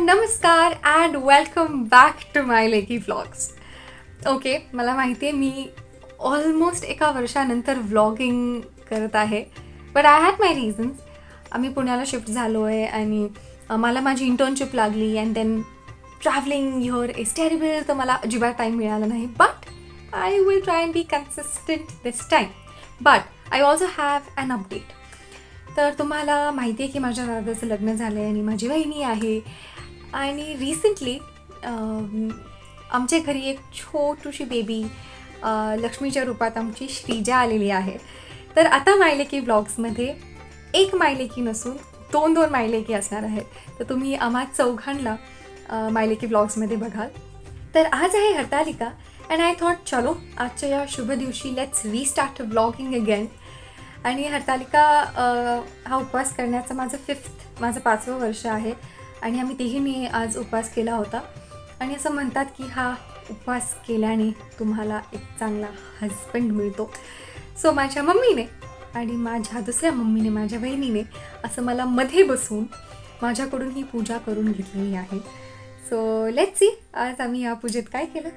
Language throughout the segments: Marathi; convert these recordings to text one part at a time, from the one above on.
नमस्कार अँड वेलकम बॅक टू माय लेकी व्लॉग्स. ओके, मला माहिती आहे मी ऑलमोस्ट एका वर्षानंतर व्लॉगिंग करत आहे, but I had my reasons. आम्ही पुण्याला शिफ्ट झालो आहे आणि मला माझी इंटर्नशिप लागली and then travelling here is terrible, तर मला अजिबात टाईम मिळाला नाही. But I will try and be consistent this time. But I also have an update. तर तुम्हाला माहिती आहे की माझ्या दादाचं लग्न झालं आहे आणि माझी वहिनी आहे. आणि रिसेंटली आमच्या घरी एक छोटीशी बेबी लक्ष्मीच्या रूपात आमची श्रीजा आलेली आहे. तर आता मायलेकी व्लॉग्समध्ये एक मायलेकी नसून दोन मायलेकी असणार आहेत. तर तुम्ही आम्हा चौघांना मायलेकी व्लॉग्समध्ये बघाल. तर आज आहे हरतालिका अँड आय थॉट चलो आजच्या या शुभ दिवशी लेट्स रिस्टार्ट व्लॉगिंग अगेन. आणि हरतालिका हा उपवास करण्याचं माझं 5वं वर्ष आहे आणि आम्ही तिघींनी आज उपवास केला होता. आणि असं म्हणतात की हा उपवास केल्याने तुम्हाला एक चांगला हजबंड मिळतो. सो माझ्या मम्मीने आणि माझ्या दुसऱ्या मम्मीने, माझ्या बहिणीने असं मला मध्ये बसून माझ्याकडून ही पूजा करून घेतलेली आहे. सो लेट्स सी आज आम्ही या पूजेत काय केलं.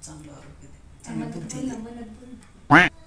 चांगलं आरोग्य दे, चांगली बुद्धी दे.